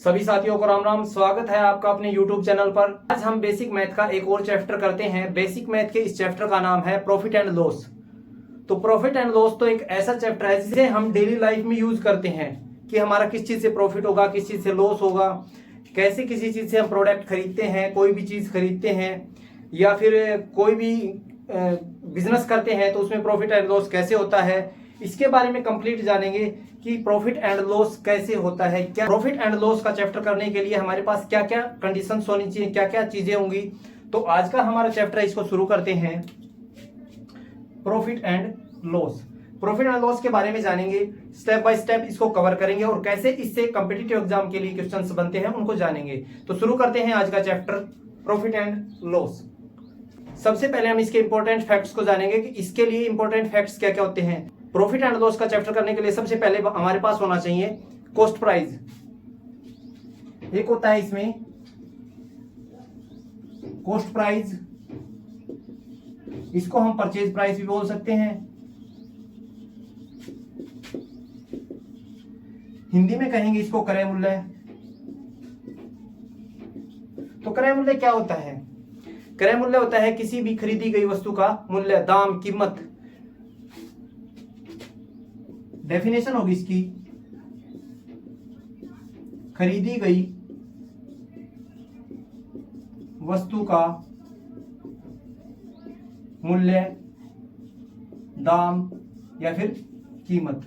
सभी साथियों को राम राम। स्वागत है आपका अपने YouTube चैनल पर। आज हम बेसिक मैथ का एक और चैप्टर करते हैं। बेसिक मैथ के इस चैप्टर का नाम है प्रॉफिट एंड लॉस। तो प्रॉफिट एंड लॉस तो एक ऐसा चैप्टर है जिसे हम डेली लाइफ में यूज करते हैं कि हमारा किस चीज से प्रॉफिट होगा, किस चीज से लॉस होगा, कैसे किसी चीज से हम प्रोडक्ट खरीदते हैं, कोई भी चीज खरीदते हैं या फिर कोई भी बिजनेस करते हैं तो उसमें प्रॉफिट एंड लॉस कैसे होता है, इसके बारे में कंप्लीट जानेंगे कि प्रॉफिट एंड लॉस कैसे होता है। क्या प्रॉफिट एंड लॉस का चैप्टर करने के लिए हमारे पास क्या क्या कंडीशंस होनी चाहिए, क्या क्या चीजें होंगी। तो आज का हमारा चैप्टर है, इसको शुरू करते हैं। Profit and loss, profit and loss के बारे में जानेंगे, स्टेप बाय स्टेप इसको कवर करेंगे और कैसे इससे कॉम्पिटिटिव एग्जाम के लिए क्वेश्चंस बनते हैं उनको जानेंगे। तो शुरू करते हैं आज का चैप्टर प्रॉफिट एंड लॉस। सबसे पहले हम इसके इंपॉर्टेंट फैक्ट्स को जानेंगे कि इसके लिए इंपॉर्टेंट फैक्ट्स क्या क्या होते हैं। प्रॉफिट एंड लॉस का चैप्टर करने के लिए सबसे पहले हमारे पास होना चाहिए कॉस्ट प्राइस। एक होता है इसमें कॉस्ट प्राइस, इसको हम परचेज प्राइस भी बोल सकते हैं। हिंदी में कहेंगे इसको क्रय मूल्य। तो क्रय मूल्य क्या होता है? क्रय मूल्य होता है किसी भी खरीदी गई वस्तु का मूल्य, दाम, कीमत। डेफिनेशन होगी इसकी, खरीदी गई वस्तु का मूल्य, दाम या फिर कीमत।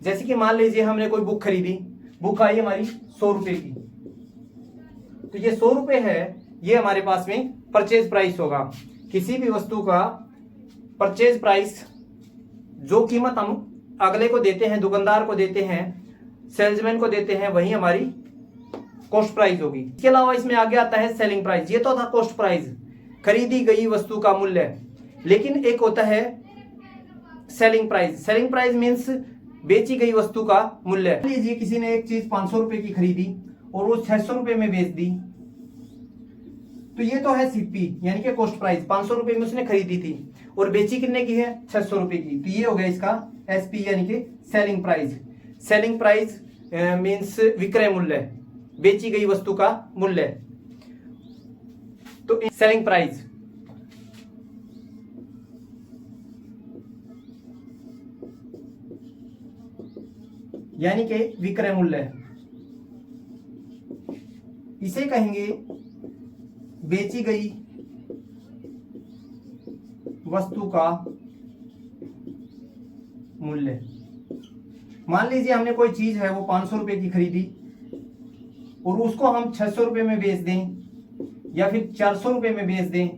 जैसे कि मान लीजिए हमने कोई बुक खरीदी, बुक आई हमारी 100 रुपए की, तो ये 100 रुपए है, ये हमारे पास में परचेज प्राइस होगा। किसी भी वस्तु का परचेज प्राइस, जो कीमत हम अगले को देते हैं, दुकानदार को देते हैं, सेल्समैन को देते हैं, वही हमारी कॉस्ट प्राइस होगी। इसके अलावा इसमें आगे आता है सेलिंग प्राइस। ये तो था कॉस्ट प्राइस, खरीदी गई वस्तु का मूल्य। लेकिन एक होता है selling price. Selling price means बेची गई वस्तु का मूल्य। लीजिए किसी ने एक चीज 500 रुपए की खरीदी और वो 600 रुपए में बेच दी, तो ये तो है सीपी यानी कि कॉस्ट प्राइस। 500 रुपए में उसने खरीदी थी और बेची कितने की है? 600 रुपए की। तो ये हो गया इसका एसपी यानी कि selling price. Selling price means विक्रय मूल्य, बेची गई वस्तु का मूल्य। तो सेलिंग प्राइस। यानी कि विक्रय मूल्य, इसे कहेंगे बेची गई वस्तु का मूल्य। मान लीजिए हमने कोई चीज है वो 500 रुपए की खरीदी और उसको हम 600 रुपए में बेच दें या फिर 400 रुपए में बेच दें,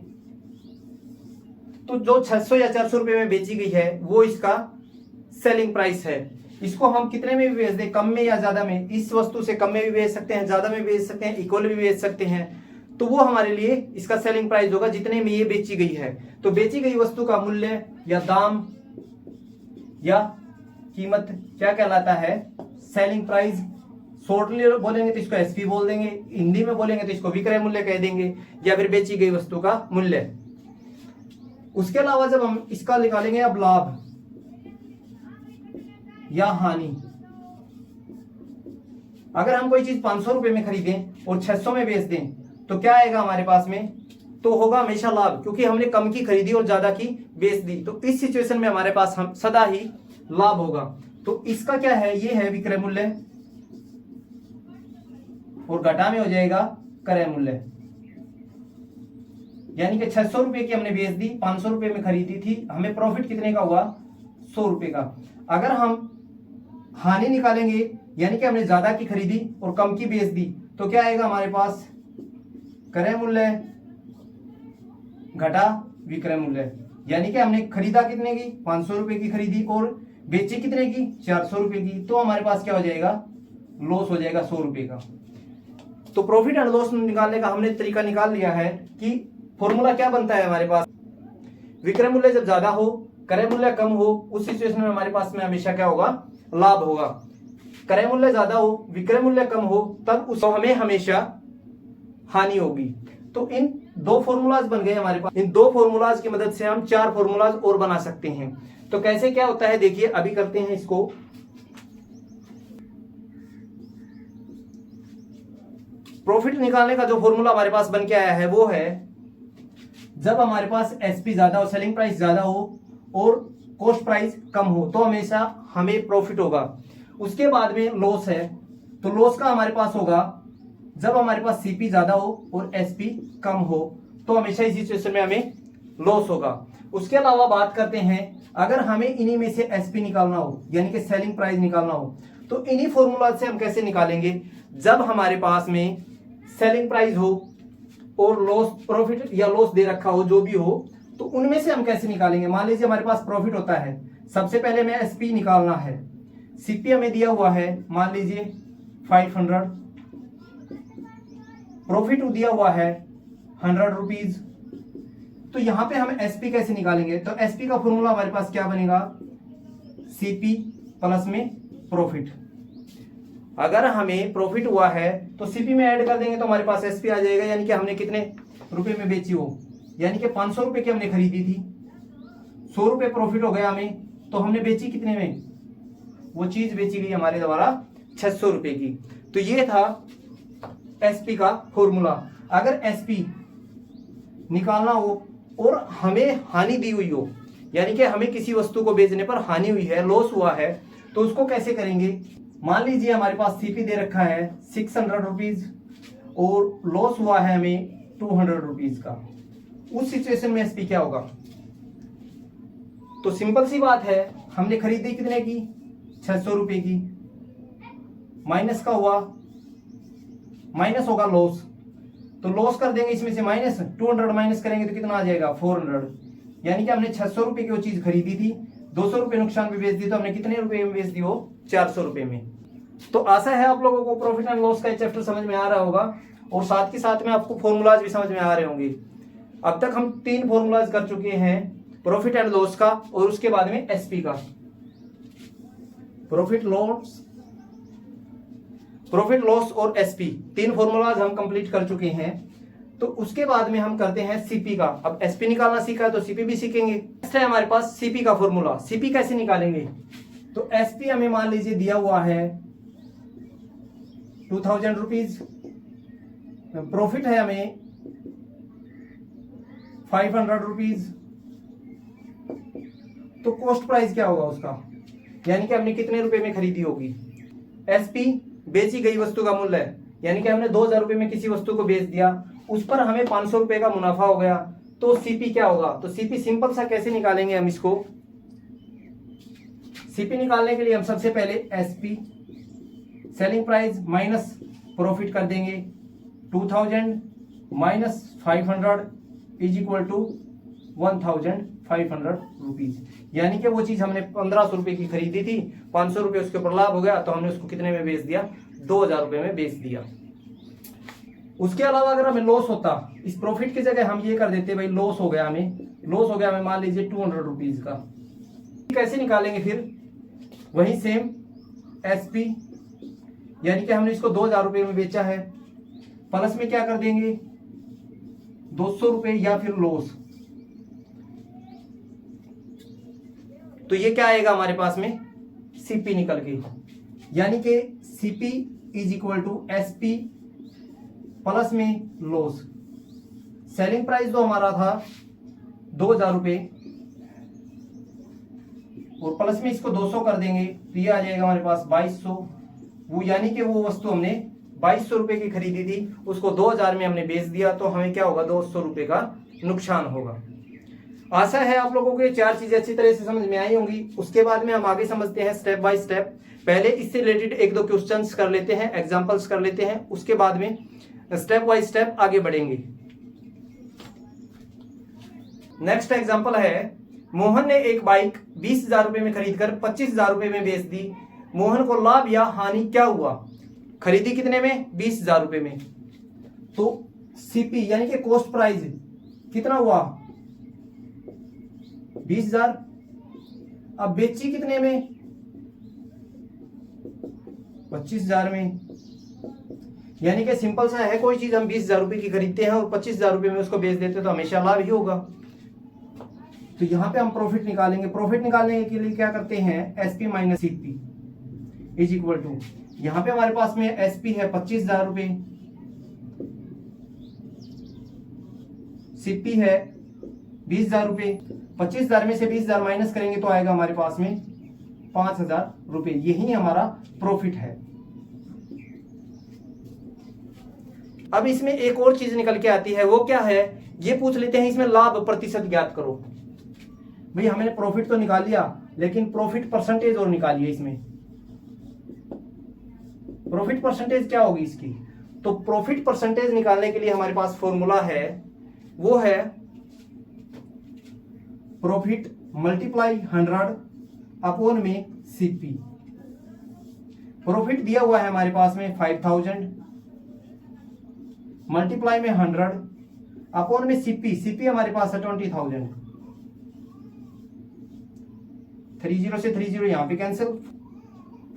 तो जो 600 या 400 रुपए में बेची गई है वो इसका सेलिंग प्राइस है। इसको हम कितने में भी बेच दें, कम में या ज्यादा में, इस वस्तु से कम में भी बेच सकते हैं, ज्यादा में बेच सकते हैं, इक्वल भी बेच सकते हैं, तो वो हमारे लिए इसका सेलिंग प्राइस होगा जितने में ये बेची गई है। तो बेची गई वस्तु का मूल्य या दाम या कीमत क्या कहलाता है? Selling price. शॉर्टली बोलेंगे तो इसको एसपी बोल देंगे, हिंदी में बोलेंगे तो इसको विक्रय मूल्य कह देंगे या फिर बेची गई वस्तु का मूल्य। उसके अलावा जब हम इसका निकालेंगे अब लाभ या हानि, अगर हम कोई चीज 500 रुपए में खरीदें और 600 में बेच दें तो क्या आएगा हमारे पास में? तो होगा हमेशा लाभ, क्योंकि हमने कम की खरीदी और ज्यादा की बेच दी। तो इस सिचुएशन में हमारे पास हम सदा ही लाभ होगा। तो इसका क्या है? ये है विक्रय मूल्य और घटा में हो जाएगा क्रय मूल्य। यानी कि 600 रुपए की हमने बेच दी, 500 रुपए में खरीदी थी, हमें प्रॉफिट कितने का हुआ? 100 रुपए का। अगर हम हानि निकालेंगे यानी कि हमने ज्यादा की खरीदी और कम की बेच दी, तो क्या आएगा हमारे पास? क्रय मूल्य घटा विक्रय मूल्य। यानी कि हमने खरीदा कितने की? 500 रुपए की खरीदी और बेची कितने की? 400 रुपए की। तो हमारे पास क्या हो जाएगा? लॉस हो जाएगा 100 रुपए का। तो प्रॉफिट एंड लॉस निकालने का हमने तरीका निकाल लिया है कि फॉर्मूला क्या बनता है हमारे पास। विक्रय मूल्य जब ज्यादा हो, क्रय मूल्य कम हो, उस सिचुएशन में हमारे पास में हमेशा क्या होगा? लाभ होगा। क्रय मूल्य ज्यादा हो, विक्रय मूल्य कम हो, तब उस हमें हमेशा हानि होगी। तो इन दो फॉर्मूलाज बन गए हमारे पास। इन दो फॉर्मूलाज की मदद से हम 4 फॉर्मूलाज और बना सकते हैं। तो कैसे क्या होता है देखिए, अभी करते हैं इसको। प्रॉफिट निकालने का जो फॉर्मूला हमारे पास बन के आया है वो है, जब हमारे पास एसपी ज्यादा हो, सेलिंग प्राइस ज्यादा हो और कॉस्ट प्राइस कम हो तो हमेशा हमें प्रॉफिट होगा। उसके बाद में लॉस है, तो लॉस का हमारे पास होगा जब हमारे पास सीपी ज्यादा हो और एसपी कम हो, तो हमेशा इस सिचुएशन में हमें लॉस होगा। उसके अलावा बात करते हैं, अगर हमें इन्हीं में से एसपी निकालना हो यानी कि सेलिंग प्राइस निकालना हो, तो इन्हीं फॉर्मूला से हम कैसे निकालेंगे, जब हमारे पास में सेलिंग प्राइस हो और लॉस, प्रॉफिट या लॉस दे रखा हो जो भी हो, तो उनमें से हम कैसे निकालेंगे। मान लीजिए हमारे पास प्रॉफिट होता है, सबसे पहले हमें एसपी निकालना है, सीपी हमें दिया हुआ है मान लीजिए 500, प्रॉफिट दिया हुआ है 100 रुपीज। तो यहां पे हम एसपी कैसे निकालेंगे, तो एसपी का फॉर्मूला हमारे पास क्या बनेगा, सीपी प्लस में प्रॉफिट। अगर हमें प्रॉफिट हुआ है तो सीपी में ऐड कर देंगे तो हमारे पास एसपी आ जाएगा, यानी कि हमने कितने रुपए में बेची हो, यानी कि 500 रुपए की हमने खरीदी थी, 100 रुपए प्रॉफिट हो गया हमें, तो हमने बेची कितने में, वो चीज बेची गई हमारे द्वारा 600 रुपए की। तो ये था एसपी का फॉर्मूला। अगर एसपी निकालना हो और हमें हानि दी हुई हो, यानी कि हमें किसी वस्तु को बेचने पर हानि हुई है, लॉस हुआ है, तो उसको कैसे करेंगे। मान लीजिए हमारे पास सीपी दे रखा है 600 रुपीज और लॉस हुआ है हमें 200 रुपीज का, उस सिचुएशन में एसपी क्या होगा। तो सिंपल सी बात है, हमने खरीदी कितने की, 600 रुपए की, माइनस का हुआ, माइनस होगा लॉस, तो लॉस कर देंगे इसमें से माइनस, 200 माइनस करेंगे तो कितना आ जाएगा 400, यानी कि हमने 600 रुपए की वो चीज खरीदी थी, 200 रुपए नुकसान में बेच दी, तो हमने कितने रुपए में बेच दी वो 400 रुपए में। तो आशा है आप लोगों को प्रॉफिट एंड लॉस का चैप्टर समझ में आ रहा होगा और साथ के साथ में आपको फॉर्मूलाज भी समझ में आ रहे होंगे। अब तक हम 3 फॉर्मूलाज कर चुके हैं, प्रॉफिट एंड लॉस का और उसके बाद में एसपी का। प्रॉफिट लॉस और एसपी 3 फॉर्मूलाज हम कंप्लीट कर चुके हैं। तो उसके बाद में हम करते हैं सीपी का। अब एसपी निकालना सीखा है तो सीपी भी सीखेंगे। नेक्स्ट है हमारे पास सीपी का फॉर्मूला। सीपी कैसे निकालेंगे, तो एसपी हमें मान लीजिए दिया हुआ है 2000 रुपीज, प्रॉफिट है हमें 500 रुपीज, तो कॉस्ट प्राइस क्या होगा उसका, यानी कि हमने कितने रुपए में खरीदी होगी। एसपी बेची गई वस्तु का मूल्य है, यानी कि हमने 2000 रुपए में किसी वस्तु को बेच दिया, उस पर हमें 500 रुपए का मुनाफा हो गया, तो सीपी क्या होगा। तो सीपी सिंपल सा कैसे निकालेंगे हम इसको, सीपी निकालने के लिए हम सबसे पहले SP selling price minus profit कर देंगे, 2000 minus 500 is equal to 1500 rupees, यानी कि वो चीज हमने 1500 रुपए की खरीदी थी, 500 रुपए उसके ऊपर लाभ हो गया, तो हमने उसको कितने में बेच दिया, 2000 रुपए में बेच दिया। उसके अलावा अगर हमें लॉस होता, इस प्रॉफिट की जगह हम ये कर देते, भाई लॉस हो गया हमें मान लीजिए 200 रुपीज का, कैसे निकालेंगे फिर, वही सेम एसपी, यानी कि हमने इसको 2000 रुपए में बेचा है, प्लस में क्या कर देंगे 200 रुपए या फिर लॉस, तो ये क्या आएगा हमारे पास में सीपी निकल के, यानी कि CP is equal to SP plus में लॉस। सेलिंग प्राइस जो हमारा था 2000 रुपए और प्लस में इसको 200 कर देंगे, तो ये आ जाएगा हमारे पास 2200, वो यानी कि वो वस्तु हमने 2200 रुपए की खरीदी थी, उसको 2000 में हमने बेच दिया, तो हमें क्या होगा 200 रुपए का नुकसान होगा। आशा है आप लोगों को ये 4 चीजें अच्छी तरह से समझ में आई होंगी। उसके बाद में हम आगे समझते हैं स्टेप बाय स्टेप। पहले इससे रिलेटेड 1-2 क्वेश्चंस कर लेते हैं, एग्जांपल्स कर लेते हैं, उसके बाद में स्टेप बाय स्टेप आगे बढ़ेंगे। नेक्स्ट एग्जांपल है, मोहन ने एक बाइक 20,000 रुपए में खरीदकर 25,000 रुपए में बेच दी, मोहन को लाभ या हानि क्या हुआ। खरीदी कितने में, 20,000 रुपए में, तो सीपी यानी कि कॉस्ट प्राइस कितना हुआ 20,000, अब बेची कितने में 25,000 में, यानी कि सिंपल सा है, कोई चीज हम 20,000 रुपए की खरीदते हैं और 25,000 रुपए में उसको बेच देते हैं तो हमेशा लाभ ही होगा। तो यहां पे हम प्रॉफिट निकालेंगे। प्रॉफिट निकालने के लिए क्या करते हैं, SP minus CP is equal to, यहां पे हमारे पास में एसपी है 25,000 रुपए सीपी है 20,000 रुपये। 25,000 में से 20,000 माइनस करेंगे तो आएगा हमारे पास में 5,000 रुपये। यही हमारा प्रॉफिट है। अब इसमें एक और चीज निकल के आती है, वो क्या है, ये पूछ लेते हैं इसमें लाभ प्रतिशत ज्ञात करो। भाई हमने प्रॉफिट तो निकाल लिया, लेकिन प्रॉफिट परसेंटेज और निकालिए। इसमें प्रॉफिट परसेंटेज क्या होगी इसकी, तो प्रॉफिट परसेंटेज निकालने के लिए हमारे पास फॉर्मूला है, वो है प्रॉफिट मल्टीप्लाई 100 अपॉन में सीपी। प्रॉफिट दिया हुआ है हमारे पास में 5,000 मल्टीप्लाई में 100 अपॉन में सीपी। सीपी हमारे पास है 20,000। 30 से 30 यहां पे कैंसिल,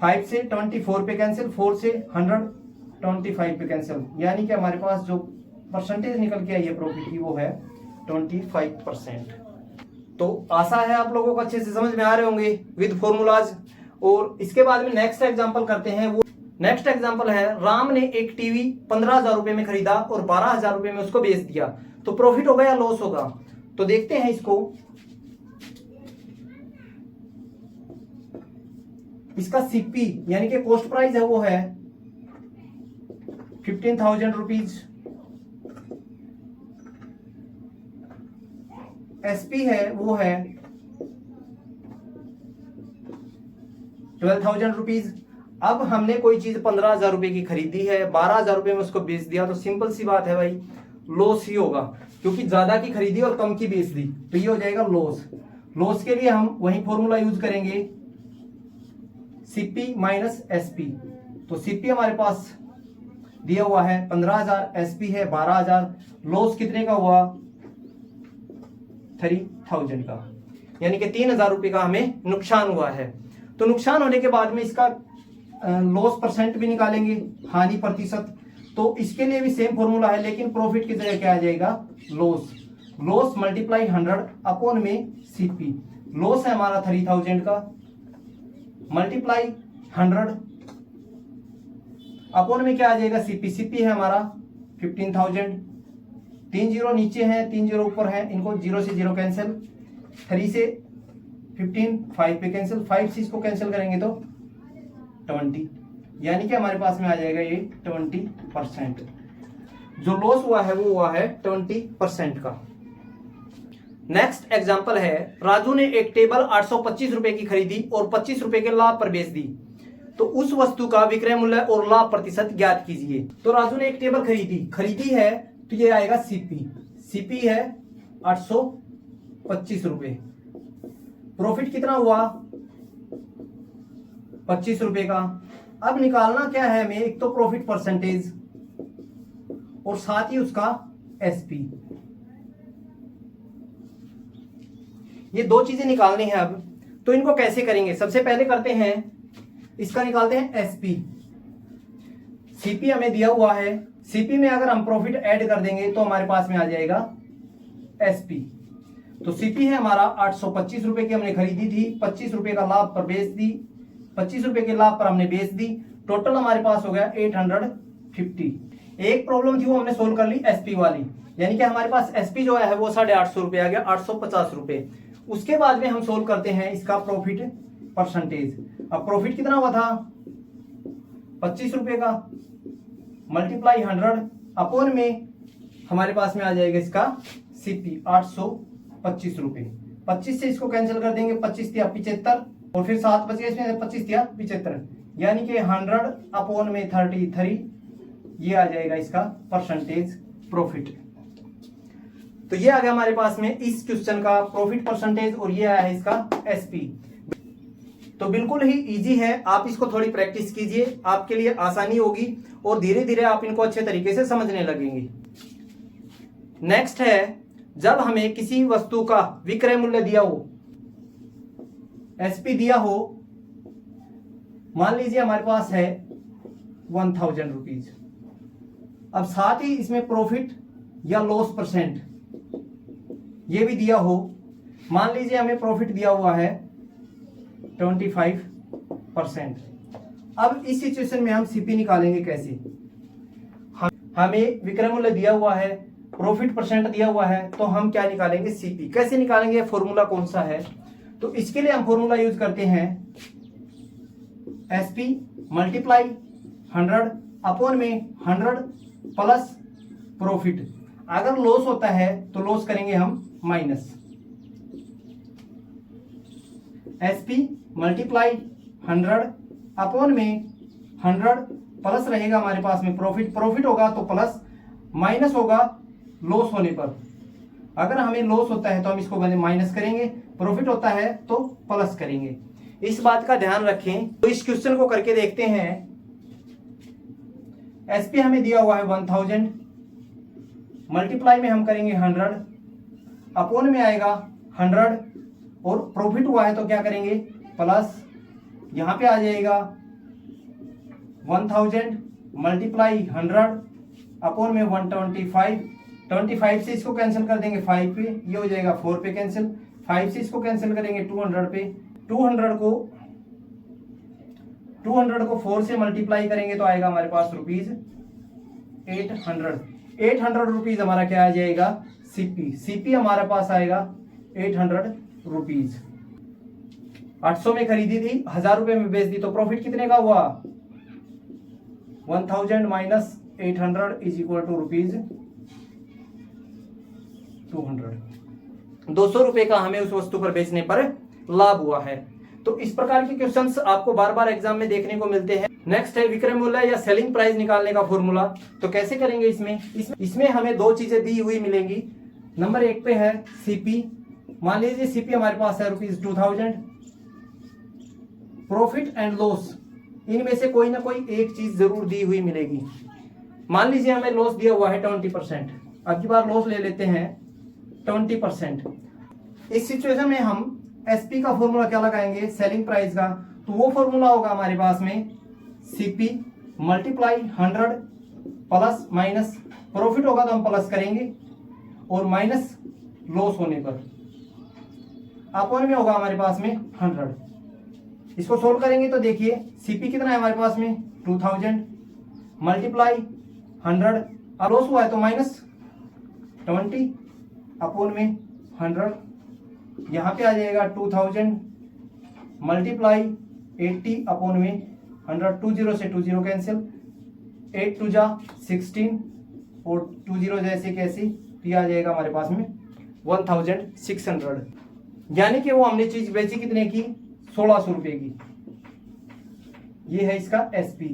5 से 24 पे कैंसिल, 4 से 125 पे कैंसिल, यानी कि हमारे पास जो परसेंटेज निकल के आई है प्रॉफिट की वो है 25%। तो आशा है आप लोगों को अच्छे से समझ में आ रहे होंगे विद फॉर्मूलाज। और इसके बाद में नेक्स्ट एग्जांपल करते हैं। वो नेक्स्ट एग्जांपल है, राम ने एक टीवी 15,000 रुपए में खरीदा और 12,000 रुपए में उसको बेच दिया, तो प्रॉफिट होगा या लॉस होगा। तो देखते हैं इसको। इसका सीपी यानी कि कॉस्ट प्राइस है वो है 15,000 रुपीज। एसपी है वो है 12,000 रुपीज। अब हमने कोई चीज 15,000 रुपए की खरीदी है, 12,000 रुपए में उसको बेच दिया, तो सिंपल सी बात है भाई, लॉस ही होगा, क्योंकि ज्यादा की खरीदी और कम की बेच दी, तो ये हो जाएगा लॉस। लॉस के लिए हम वही फॉर्मूला यूज करेंगे, सीपी माइनस एसपी। तो सीपी हमारे पास दिया हुआ है 15,000, एसपी है 12,000, लॉस कितने का हुआ 3,000 का, यानी कि 3,000 रुपए का हमें नुकसान हुआ है। तो नुकसान होने के बाद में इसका लॉस परसेंट भी निकालेंगे, हानि प्रतिशत। तो इसके लिए भी सेम फॉर्मूला है, लेकिन प्रॉफिट की जगह क्या आ जाएगा, लॉस। लॉस मल्टीप्लाई 100 अपॉन में सीपी। लॉस है हमारा 3,000 का, मल्टीप्लाई 100 अपॉन में क्या आ जाएगा, सीपी। सीपी है हमारा 15,000। 3 जीरो नीचे है, 3 जीरो ऊपर है, इनको 0 से 0 कैंसिल, 3 से 15, 5 पे कैंसिल, 5 से इसको कैंसिल करेंगे तो 20, यानी कि हमारे पास में आ जाएगा ये 20%। जो लॉस हुआ है वो हुआ है 20% का। नेक्स्ट एग्जांपल है, राजू ने एक टेबल 825 रुपए की खरीदी और 25 रुपए के लाभ पर बेच दी, तो उस वस्तु का विक्रय मूल्य और लाभ प्रतिशत ज्ञात कीजिए। तो राजू ने एक टेबल खरीदी है, तो ये आएगा सीपी। सीपी है 825 रुपए। प्रॉफिट कितना हुआ 25 रुपए का। अब निकालना क्या है हमें, एक तो प्रॉफिट परसेंटेज और साथ ही उसका एसपी। ये दो चीजें निकालनी है। अब तो इनको कैसे करेंगे, सबसे पहले करते हैं इसका, निकालते हैं एसपी। सीपी हमें दिया हुआ है, सीपी में अगर हम प्रॉफिट ऐड कर देंगे तो हमारे पास में आ जाएगा एसपी। तो सीपी है हमारा 825 रुपए की हमने खरीदी थी, 25 रुपए का लाभ पर बेच दी, 25 रुपए के लाभ पर हमने बेच दी, टोटल हमारे पास हो गया 850। एक प्रॉब्लम थी वो हमने सोल्व कर ली एसपी वाली, यानी कि हमारे पास एसपी जो है वो 850 रुपए आ गया, 850 रुपए। उसके बाद में हम सोल्व करते हैं इसका प्रॉफिट परसेंटेज। अब प्रॉफिट कितना हुआ था 25 रुपए का, मल्टीप्लाई 100 अपॉन में हमारे पास में आ जाएगा इसका सीपी 825 रुपए। 25 से इसको कैंसिल कर देंगे, 25 दिया 75 और फिर 7 बच गए इसमें, 25 दिया 75, यानी कि 100 अपॉन में 33, ये आ जाएगा इसका परसेंटेज प्रॉफिट। तो ये आ गया हमारे पास में इस क्वेश्चन का प्रॉफिट परसेंटेज, और ये आया है इसका एसपी। तो बिल्कुल ही इजी है, आप इसको थोड़ी प्रैक्टिस कीजिए, आपके लिए आसानी होगी और धीरे धीरे आप इनको अच्छे तरीके से समझने लगेंगे। नेक्स्ट है, जब हमें किसी वस्तु का विक्रय मूल्य दिया हो, एसपी दिया हो, मान लीजिए हमारे पास है 1,000 रुपीज। अब साथ ही इसमें प्रॉफिट या लॉस परसेंट ये भी दिया हो, मान लीजिए हमें प्रॉफिट दिया हुआ है 25%। अब इस सिचुएशन में हम सीपी निकालेंगे कैसे। हमें विक्रय मूल्य दिया हुआ है प्रॉफिट परसेंट दिया हुआ है, तो हम क्या निकालेंगे, सीपी। कैसे निकालेंगे, फॉर्मूला कौन सा है, तो इसके लिए हम फॉर्मूला यूज करते हैं एसपी मल्टीप्लाई 100 अपॉन में 100 प्लस प्रॉफिट। अगर लॉस होता है तो लॉस करेंगे हम माइनस। एसपी मल्टीप्लाई 100 अपॉन में 100 प्लस रहेगा हमारे पास में प्रॉफिट। प्रॉफिट होगा तो प्लस, माइनस होगा लॉस होने पर। अगर हमें लॉस होता है तो हम इसको माइनस करेंगे, प्रॉफिट होता है तो प्लस करेंगे। इस बात का ध्यान रखें। तो इस क्वेश्चन को करके देखते हैं। एसपी हमें दिया हुआ है 1000, मल्टीप्लाई में हम करेंगे 100, अपॉन में आएगा 100 और प्रॉफिट हुआ है तो क्या करेंगे, प्लस। यहां पे आ जाएगा 1000 मल्टीप्लाई 100 अपॉन में 125। 25 से इसको कैंसिल कर देंगे 5 पे, ये हो जाएगा 4 पे कैंसिल। 5 से इसको कैंसिल करेंगे 200 पे। 200 को 4 से मल्टीप्लाई करेंगे तो आएगा हमारे पास रुपीज 800। 800 रुपीज हमारा क्या आ जाएगा, सीपी। सीपी हमारे पास आएगा 800 रुपीज। 800 में खरीदी थी, 1000 रुपए में बेच दी, तो प्रॉफिट कितने का हुआ, 1000 minus 800 is equal to rupees 200। 200 रुपए का हमें उस वस्तु पर बेचने पर लाभ हुआ है। तो इस प्रकार के क्वेश्चंस आपको बार बार एग्जाम में देखने को मिलते हैं। नेक्स्ट है विक्रय मूल्य या सेलिंग प्राइस निकालने का फॉर्मूला। तो कैसे करेंगे, इसमें हमें दो चीजें दी हुई मिलेंगी। नंबर 1 पे है सीपी। मान लीजिए सीपी हमारे पास है रुपीज 2000। प्रॉफिट एंड लॉस, इनमें से कोई ना कोई एक चीज जरूर दी हुई मिलेगी। मान लीजिए हमें लॉस दिया हुआ है 20%। अब की बार लॉस ले लेते हैं 20%। इस सिचुएशन में हम एसपी का फॉर्मूला क्या लगाएंगे, सेलिंग प्राइस का। तो वो फॉर्मूला होगा हमारे पास में CP multiply 100 plus minus, profit होगा तो हम प्लस करेंगे और माइनस लॉस होने पर, अपॉन में होगा हमारे पास में 100। इसको सोल्व करेंगे तो देखिए सीपी कितना है हमारे पास में 2000 मल्टीप्लाई 100, अब लॉस हुआ है तो माइनस 20 अपॉन में 100। यहाँ पे आ जाएगा 2000 मल्टीप्लाई 80 अपॉन में 100। 20 से 20 कैंसिल, 8 2 जा 16 और 20 जैसे कैसी, तो आ जाएगा हमारे पास में 1600। यानी कि वो हमने चीज बेची कितने की, 1600 रुपए की। ये है इसका एसपी।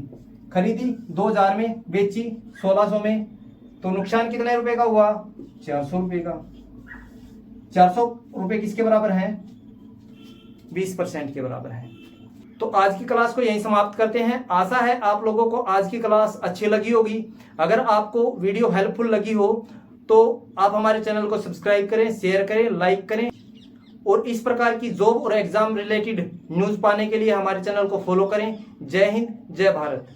खरीदी 2000 में, बेची 1600 में, तो नुकसान कितने रुपए का हुआ, 400 रुपए का। 400 रुपए किसके बराबर है, 20% के बराबर है। तो आज की क्लास को यहीं समाप्त करते हैं। आशा है आप लोगों को आज की क्लास अच्छी लगी होगी। अगर आपको वीडियो हेल्पफुल लगी हो तो आप हमारे चैनल को सब्सक्राइब करें, शेयर करें, लाइक करें और इस प्रकार की जॉब और एग्जाम रिलेटेड न्यूज पाने के लिए हमारे चैनल को फॉलो करें। जय हिंद, जय भारत।